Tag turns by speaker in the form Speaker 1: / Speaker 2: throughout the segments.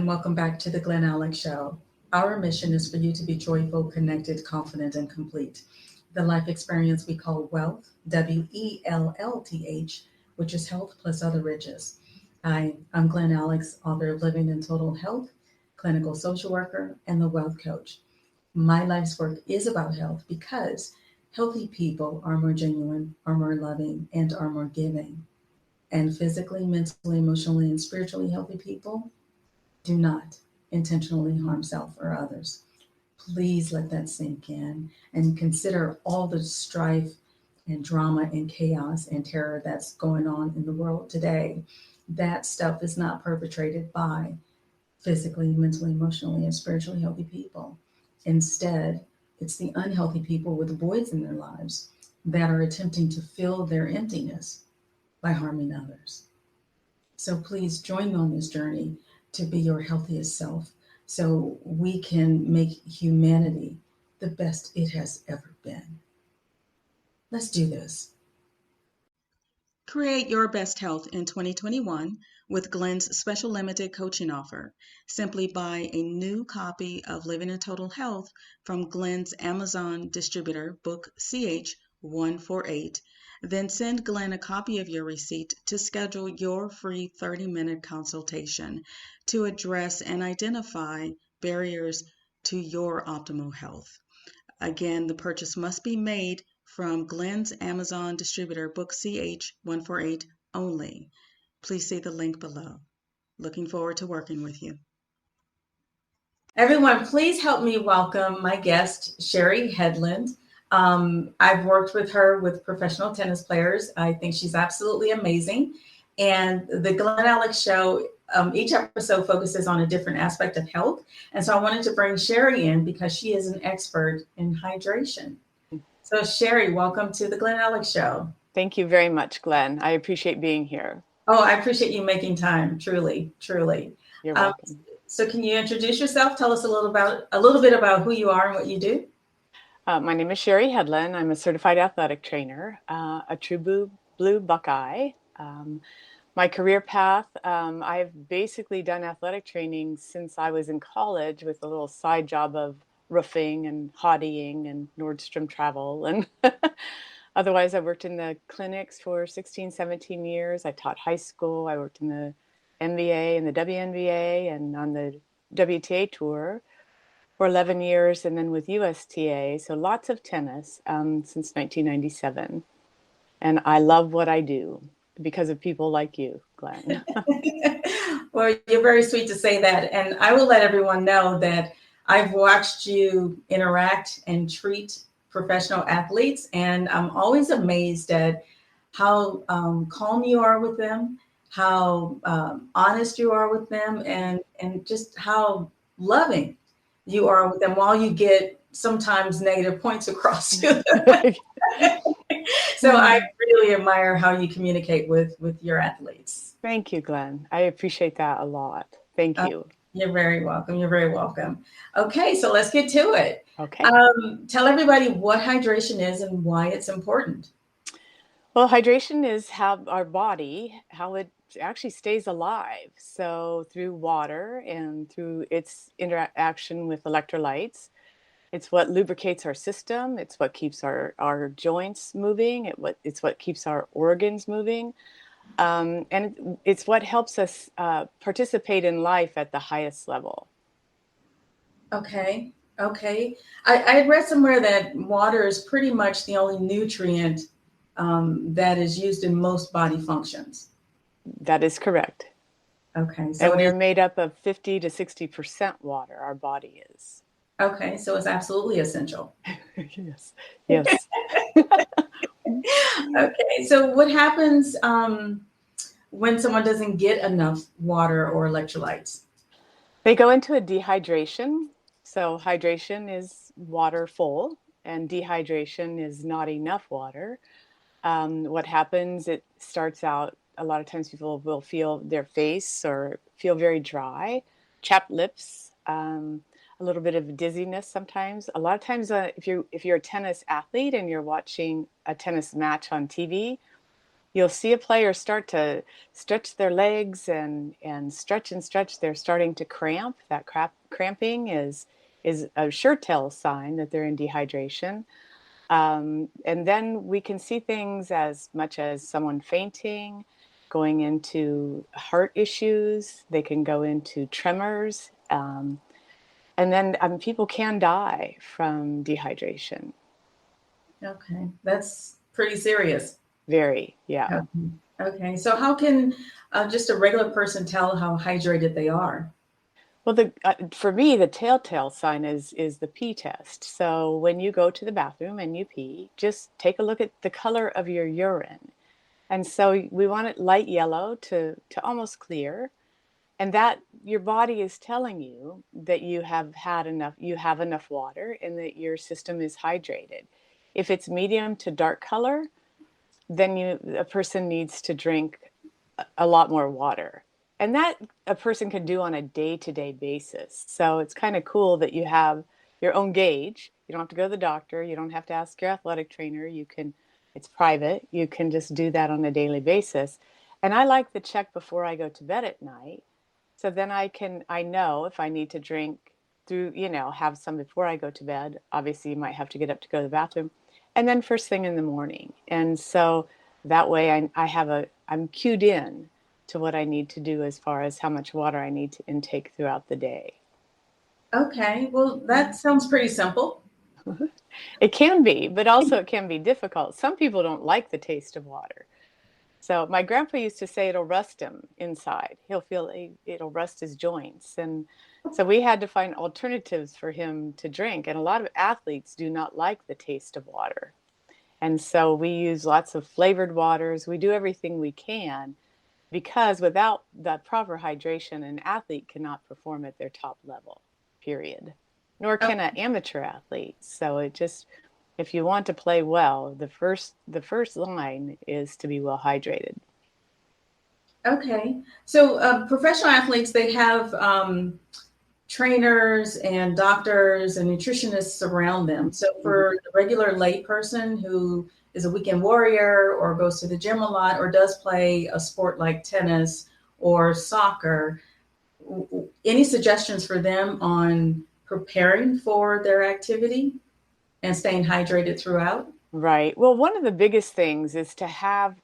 Speaker 1: and welcome back to the Glen Alex Show. Our mission is for you to be joyful, connected, confident, and complete. The life experience we call Wellth, Wellth, which is health plus other riches. I'm Glen Alex, author of Living in Total Health, clinical social worker, and the Wellth Coach. My life's work is about health because healthy people are more genuine, are more loving, and are more giving. And physically, mentally, emotionally, and spiritually healthy people do not intentionally harm self or others. Please let that sink in and consider all the strife and drama and chaos and terror that's going on in the world today. That stuff is not perpetrated by physically, mentally, emotionally, and spiritually healthy people. Instead, it's the unhealthy people with voids in their lives that are attempting to fill their emptiness by harming others. So please join me on this journey to be your healthiest self so we can make humanity the best it has ever been. Let's do this. Create your best health in 2021 with Glen's special limited coaching offer. Simply buy a new copy of Living in Total Health from Glen's Amazon distributor, book CH148. Then send Glen a copy of your receipt to schedule your free 30-minute consultation to address and identify barriers to your optimal health. Again, the purchase must be made from Glen's Amazon distributor, book CH148 only. Please see the link below. Looking forward to working with you. Everyone, please help me welcome my guest, Sheri Hedlund. I've worked with her with professional tennis players. I think she's absolutely amazing. And the Glen Alex Show, each episode focuses on a different aspect of health. And so I wanted to bring Sheri in because she is an expert in hydration. So Sheri, welcome to the Glen Alex Show.
Speaker 2: Thank you very much, Glen. I appreciate being here.
Speaker 1: Oh, I appreciate you making time. Truly, truly.
Speaker 2: You're welcome.
Speaker 1: So can you introduce yourself? Tell us a little bit about who you are and what you do.
Speaker 2: My name is Sheri Hedlund. I'm a certified athletic trainer, a true blue Buckeye. My career path, I've basically done athletic training since I was in college with a little side job of roofing and hoddieing and Nordstrom travel. And otherwise, I worked in the clinics for 16, 17 years. I taught high school. I worked in the NBA and the WNBA and on the WTA tour for 11 years, and then with USTA. So lots of tennis since 1997. And I love what I do because of people like you, Glen.
Speaker 1: Well, you're very sweet to say that. And I will let everyone know that I've watched you interact and treat professional athletes, and I'm always amazed at how calm you are with them, how honest you are with them, and just how loving you are with them while you get sometimes negative points across to them. So I really admire how you communicate with your athletes.
Speaker 2: Thank you, Glen. I appreciate that a lot. Thank you.
Speaker 1: You're very welcome. You're very welcome. Okay, so let's get to it.
Speaker 2: Okay.
Speaker 1: Tell everybody what hydration is and why it's important.
Speaker 2: Well, hydration is how our body, how it actually stays alive. So through water and through its interaction with electrolytes, it's what lubricates our system. It's what keeps our joints moving. It's what keeps our organs moving. And it's what helps us participate in life at the highest level.
Speaker 1: Okay. I had read somewhere that water is pretty much the only nutrient that is used in most body functions.
Speaker 2: That is correct.
Speaker 1: Okay. So
Speaker 2: and we're made up of 50 to 60% water, our body is.
Speaker 1: Okay, so it's absolutely essential.
Speaker 2: Yes.
Speaker 1: Okay, so what happens when someone doesn't get enough water or electrolytes?
Speaker 2: They go into a dehydration. So hydration is water full, and dehydration is not enough water. What happens, it starts out, a lot of times people will feel their face or feel very dry, chapped lips, a little bit of dizziness sometimes. A lot of times if you're a tennis athlete and you're watching a tennis match on TV, you'll see a player start to stretch their legs and stretch and stretch. They're starting to cramp. That cramping is a sure tell sign that they're in dehydration. And then we can see things as much as someone fainting, going into heart issues. They can go into tremors. And then people can die from dehydration.
Speaker 1: Okay, that's pretty serious.
Speaker 2: Very, yeah.
Speaker 1: Okay, so how can just a regular person tell how hydrated they are?
Speaker 2: Well, for me, the telltale sign is the pee test. So when you go to the bathroom and you pee, just take a look at the color of your urine. And so we want it light yellow to almost clear. And that your body is telling you that you have enough water and that your system is hydrated. If it's medium to dark color, then a person needs to drink a lot more water. And that a person can do on a day-to-day basis. So it's kind of cool that you have your own gauge. You don't have to go to the doctor. You don't have to ask your athletic trainer. It's private. You can just do that on a daily basis. And I like the check before I go to bed at night. So then I know if I need to drink have some before I go to bed. Obviously, you might have to get up to go to the bathroom. And then first thing in the morning. And so that way I'm cued in to what I need to do as far as how much water I need to intake throughout the day.
Speaker 1: Okay, well, that sounds pretty simple.
Speaker 2: It can be, but also it can be difficult. Some people don't like the taste of water. So my grandpa used to say it'll rust him inside. It'll rust his joints. And so we had to find alternatives for him to drink. And a lot of athletes do not like the taste of water. And so we use lots of flavored waters. We do everything we can because without the proper hydration, an athlete cannot perform at their top level, period. Nor can an amateur athlete. So if you want to play well, the first line is to be well hydrated.
Speaker 1: Okay, so professional athletes, they have trainers and doctors and nutritionists around them. So for the regular lay person who is a weekend warrior or goes to the gym a lot or does play a sport like tennis or soccer, any suggestions for them on preparing for their activity and staying hydrated throughout?
Speaker 2: Right. Well, one of the biggest things is to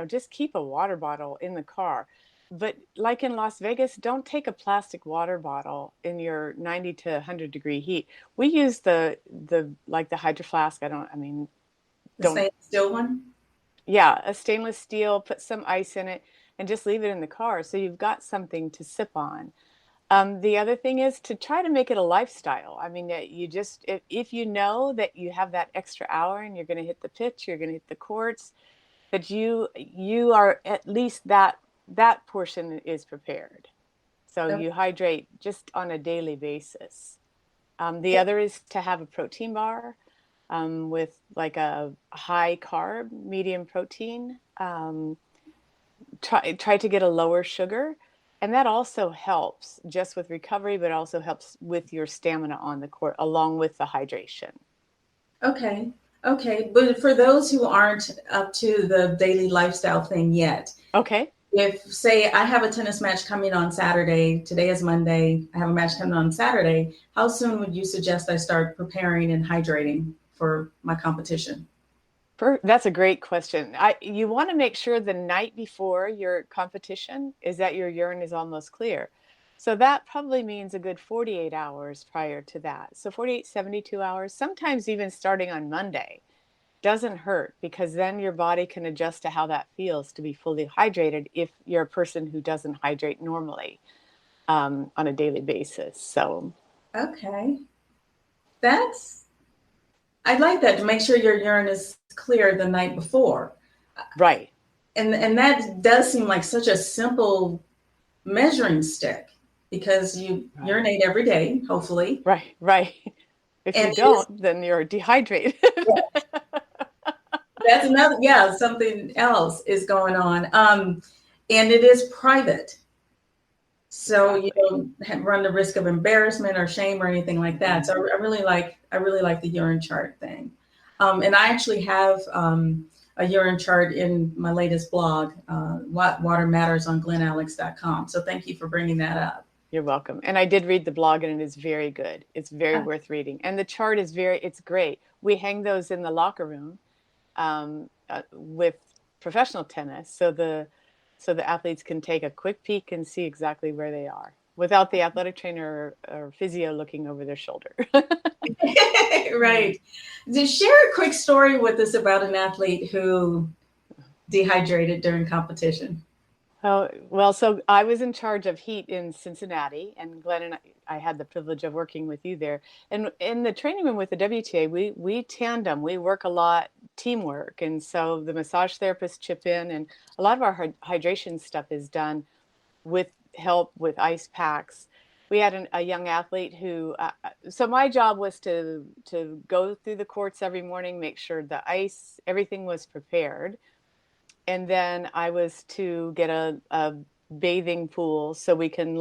Speaker 2: just keep a water bottle in the car. But like in Las Vegas, don't take a plastic water bottle in your 90 to 100 degree heat. We use the Hydro Flask.
Speaker 1: The stainless steel one?
Speaker 2: Yeah, a stainless steel, put some ice in it and just leave it in the car. So you've got something to sip on. The other thing is to try to make it a lifestyle. I mean, if you know that you have that extra hour and you're going to hit the pitch, you're going to hit the courts, that you are at least that portion is prepared. So you hydrate just on a daily basis. The other is to have a protein bar with like a high carb, medium protein. Try to get a lower sugar. And that also helps just with recovery, but also helps with your stamina on the court, along with the hydration.
Speaker 1: Okay. But for those who aren't up to the daily lifestyle thing yet,
Speaker 2: okay.
Speaker 1: If, say, I have a tennis match coming on Saturday, today is Monday, I have a match coming on Saturday, how soon would you suggest I start preparing and hydrating for my competition?
Speaker 2: That's a great question. You want to make sure the night before your competition is that your urine is almost clear. So that probably means a good 48 hours prior to that. So 48, 72 hours, sometimes even starting on Monday doesn't hurt because then your body can adjust to how that feels to be fully hydrated if you're a person who doesn't hydrate normally on a daily basis. So.
Speaker 1: Okay. I'd like that, to make sure your urine is clear the night before.
Speaker 2: Right.
Speaker 1: And that does seem like such a simple measuring stick because you urinate every day, hopefully.
Speaker 2: Right. If you don't, then you're dehydrated.
Speaker 1: That's another, something else is going on. And it is private. So you don't run the risk of embarrassment or shame or anything like that. So I really like the urine chart thing. And I actually have a urine chart in my latest blog, What Water Matters on glenalex.com. So thank you for bringing that up.
Speaker 2: You're welcome. And I did read the blog, and it is very good. It's very worth reading. And the chart is it's great. We hang those in the locker room with professional tennis, so the athletes can take a quick peek and see exactly where they are without the athletic trainer or physio looking over their shoulder.
Speaker 1: Right. Just share a quick story with us about an athlete who dehydrated during competition.
Speaker 2: Oh, well, so I was in charge of heat in Cincinnati, and Glenn and I had the privilege of working with you there. And in the training room with the WTA, we tandem, we work a lot, teamwork. And so the massage therapists chip in, and a lot of our hydration stuff is done with help with ice packs. We had a young athlete who, so my job was to go through the courts every morning, make sure the ice, everything was prepared. And then I was to get a bathing pool so we can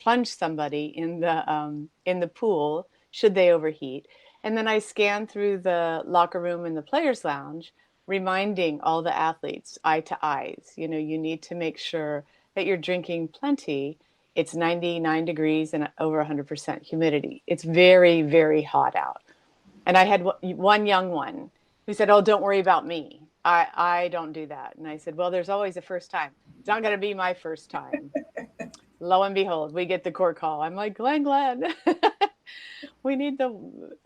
Speaker 2: plunge somebody in the pool should they overheat. And then I scanned through the locker room and the players' lounge, reminding all the athletes, eye to eyes, you need to make sure that you're drinking plenty. It's 99 degrees and over 100% humidity. It's very, very hot out. And I had one young one who said, "Oh, don't worry about me. I don't do that." And I said, "Well, there's always a first time. It's not going to be my first time." Lo and behold, we get the court call. I'm like, Glenn, we need the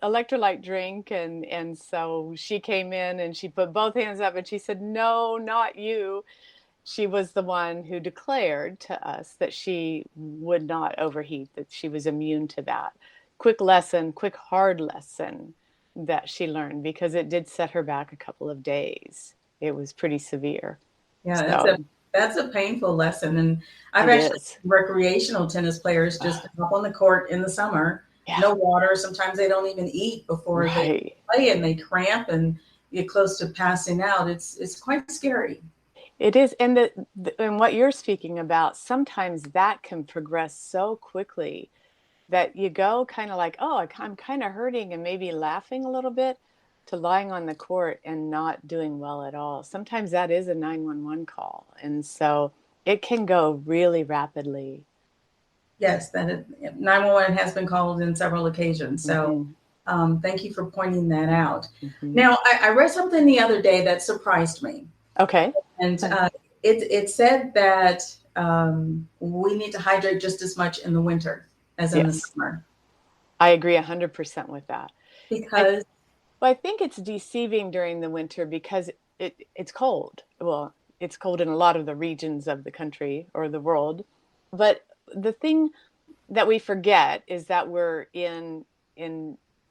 Speaker 2: electrolyte drink. And so she came in and she put both hands up and she said, "No, not you." She was the one who declared to us that she would not overheat, that she was immune to that. Quick hard lesson that she learned, because it did set her back a couple of days. It was pretty severe.
Speaker 1: Yeah, that's a painful lesson. And I've actually seen recreational tennis players just hop on the court in the summer, no water. Sometimes they don't even eat before they play, and they cramp and get close to passing out. It's quite scary.
Speaker 2: It is. And and what you're speaking about, sometimes that can progress so quickly that you go kind of like, oh, I'm kind of hurting and maybe laughing a little bit, to lying on the court and not doing well at all. Sometimes that is a 911 call. And so it can go really rapidly.
Speaker 1: Yes, 911 has been called in several occasions. So thank you for pointing that out. Now, I read something the other day that surprised me.
Speaker 2: Okay.
Speaker 1: And it said that we need to hydrate just as much in the winter as in the summer.
Speaker 2: I agree 100% with that.
Speaker 1: Because
Speaker 2: I think it's deceiving during the winter because it's cold. Well, it's cold in a lot of the regions of the country or the world. But the thing that we forget is that we're in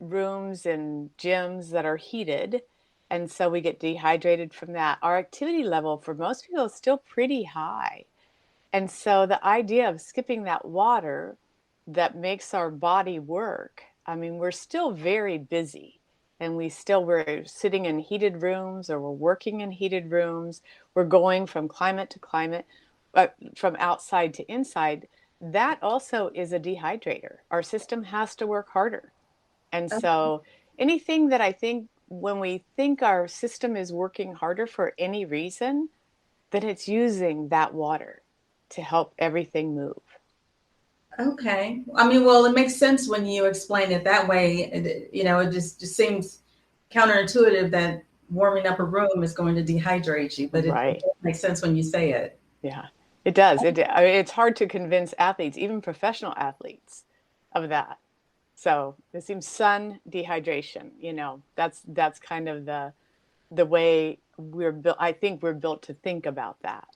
Speaker 2: rooms and gyms that are heated. And so we get dehydrated from that. Our activity level for most people is still pretty high. And so the idea of skipping that water that makes our body work, I mean, we're still very busy, and we're sitting in heated rooms, or we're working in heated rooms. We're going from climate to climate, from outside to inside. That also is a dehydrator. Our system has to work harder. And so anything that I think, when we think our system is working harder for any reason, then it's using that water to help everything move.
Speaker 1: Okay. I mean, well, it makes sense when you explain it that way. It just seems counterintuitive that warming up a room is going to dehydrate you, but it makes sense when you say it.
Speaker 2: Yeah, it does. It's hard to convince athletes, even professional athletes, of that. So it seems sun dehydration, that's kind of the way we're built. I think we're built to think about that.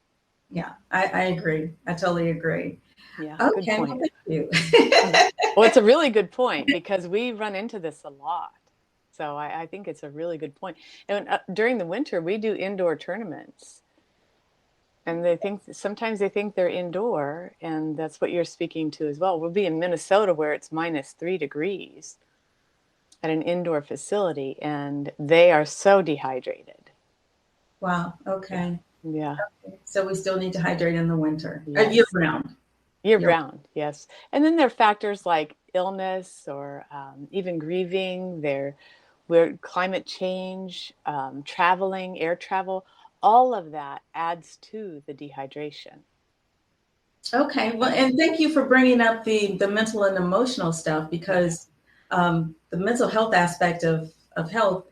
Speaker 1: Yeah, I agree. I totally agree.
Speaker 2: Yeah.
Speaker 1: Okay.
Speaker 2: Good point.
Speaker 1: Well, thank you.
Speaker 2: Well, it's a really good point, because we run into this a lot. So I think it's a really good point. And during the winter, we do indoor tournaments. And sometimes they think they're indoor, and that's what you're speaking to as well. We'll be in Minnesota where it's -3 degrees at an indoor facility, and they are so dehydrated.
Speaker 1: Wow. Okay.
Speaker 2: Yeah.
Speaker 1: Okay. So we still need to hydrate in the winter,
Speaker 2: Yes.
Speaker 1: year round.
Speaker 2: Year round, yes. And then there are factors like illness or even grieving. where climate change, traveling, air travel, all of that adds to the dehydration.
Speaker 1: Okay, well, and thank you for bringing up the mental and emotional stuff, because the mental health aspect of health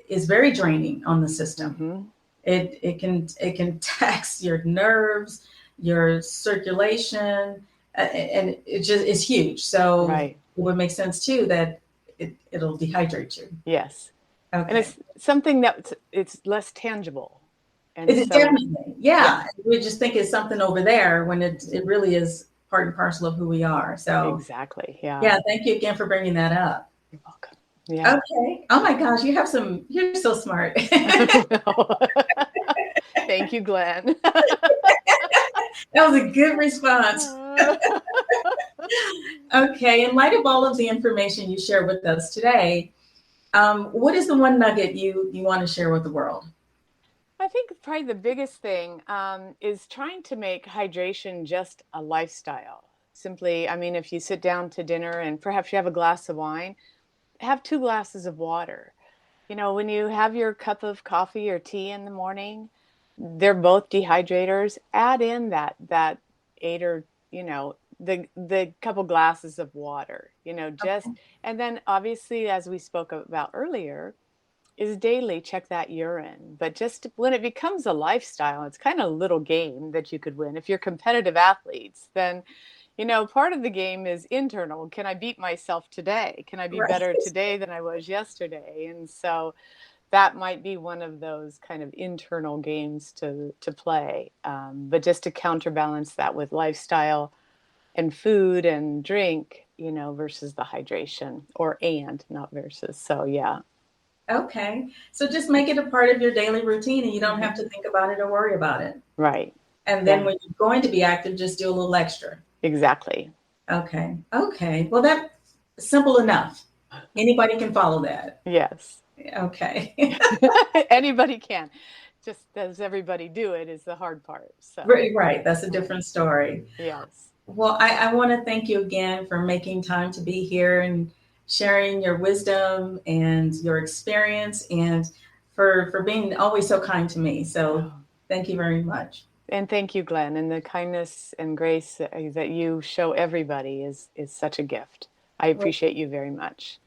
Speaker 1: is very draining on the system.
Speaker 2: Mm-hmm.
Speaker 1: It can tax your nerves, your circulation, and it's huge. So
Speaker 2: Right.
Speaker 1: it would make sense too that it'll dehydrate you.
Speaker 2: Yes. And
Speaker 1: Okay.
Speaker 2: it's something that it's less tangible. And
Speaker 1: It's
Speaker 2: so,
Speaker 1: definitely, yeah. We just think it's something over there when it really is part and parcel of who we are. So
Speaker 2: exactly. Yeah.
Speaker 1: yeah, thank you again for bringing that up.
Speaker 2: You're welcome. Yeah.
Speaker 1: Okay. Oh my gosh, you're so smart.
Speaker 2: Thank you, Glen.
Speaker 1: That was a good response. Okay, in light of all of the information you shared with us today, what is the one nugget you want to share with the world?
Speaker 2: I think probably the biggest thing is trying to make hydration just a lifestyle. Simply, I mean, if you sit down to dinner and perhaps you have a glass of wine, have 2 glasses of water. You know, when you have your cup of coffee or tea in the morning, they're both dehydrators. Add in that 8 or, the couple glasses of water, just,
Speaker 1: Okay.
Speaker 2: and then obviously, as we spoke about earlier, is daily check that urine. But just when it becomes a lifestyle, it's kind of a little game that you could win. If you're competitive athletes, then part of the game is internal. Can I beat myself today? Can I be
Speaker 1: Right.
Speaker 2: better today than I was yesterday? And so that might be one of those kind of internal games to play. But just to counterbalance that with lifestyle and food and drink, versus the hydration, or and not versus. So yeah.
Speaker 1: Okay. So just make it a part of your daily routine and you don't have to think about it or worry about it.
Speaker 2: Right.
Speaker 1: And then
Speaker 2: Yeah.
Speaker 1: when you're going to be active, just do a little extra.
Speaker 2: Exactly.
Speaker 1: Okay. Okay. Well, that's simple enough. Anybody can follow that.
Speaker 2: Yes.
Speaker 1: Okay.
Speaker 2: Anybody can. Just does everybody do it is the hard part. So
Speaker 1: Right. That's a different story.
Speaker 2: yes.
Speaker 1: Well, I want to thank you again for making time to be here and sharing your wisdom and your experience, and for being always so kind to me. So
Speaker 2: Oh.
Speaker 1: thank you very much.
Speaker 2: And thank you, Glen. And the kindness and grace that you show everybody is such a gift. I appreciate you very much.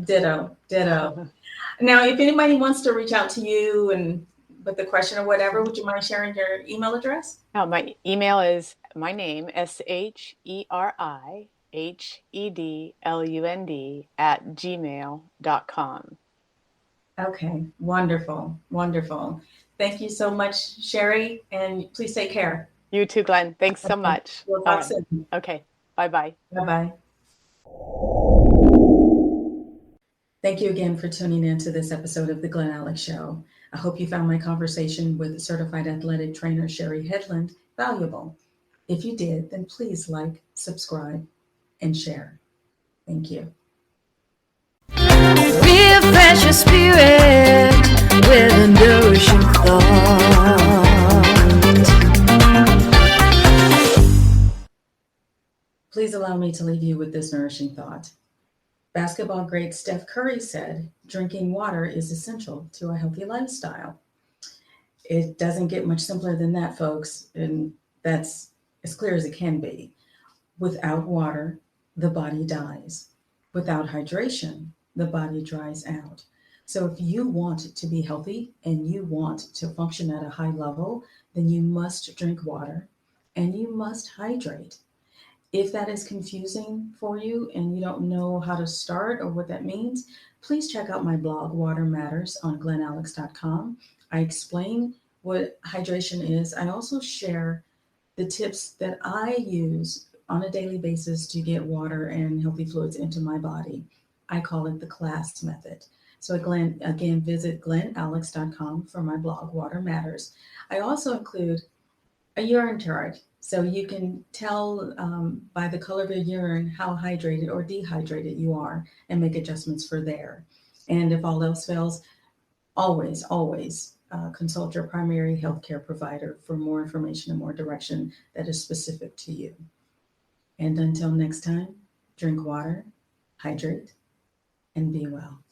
Speaker 1: Ditto, ditto. Now, if anybody wants to reach out to you and with a question or whatever, would you mind sharing your email address?
Speaker 2: Now, my email is my name, SHERIHEDLUND @gmail.com.
Speaker 1: Okay, wonderful, wonderful. Thank you so much, Sheri, and please take care.
Speaker 2: You too, Glen. Thanks so
Speaker 1: Okay,
Speaker 2: much.
Speaker 1: we'll
Speaker 2: All
Speaker 1: talk
Speaker 2: right.
Speaker 1: soon.
Speaker 2: Okay. Bye-bye.
Speaker 1: Bye-bye. Thank you again for tuning in to this episode of the Glen Alex Show. I hope you found my conversation with certified athletic trainer Sheri Hedlund valuable. If you did, then please like, subscribe, and share. Thank you.
Speaker 3: Refresh your spirit with a nourishing thought.
Speaker 1: Please allow me to leave you with this nourishing thought. Basketball great Steph Curry said, drinking water is essential to a healthy lifestyle. It doesn't get much simpler than that, folks, and that's as clear as it can be. Without water, the body dies. Without hydration, the body dries out. So if you want to be healthy and you want to function at a high level, then you must drink water and you must hydrate. If that is confusing for you and you don't know how to start or what that means, please check out my blog, Water Matters, on glenalex.com. I explain what hydration is. I also share the tips that I use on a daily basis to get water and healthy fluids into my body. I call it the CLASS method. So again, visit glenalex.com for my blog, Water Matters. I also include a urine chart, so you can tell by the color of your urine how hydrated or dehydrated you are and make adjustments for there. And if all else fails, always consult your primary healthcare provider for more information and more direction that is specific to you. And until next time, drink water, hydrate, and be well.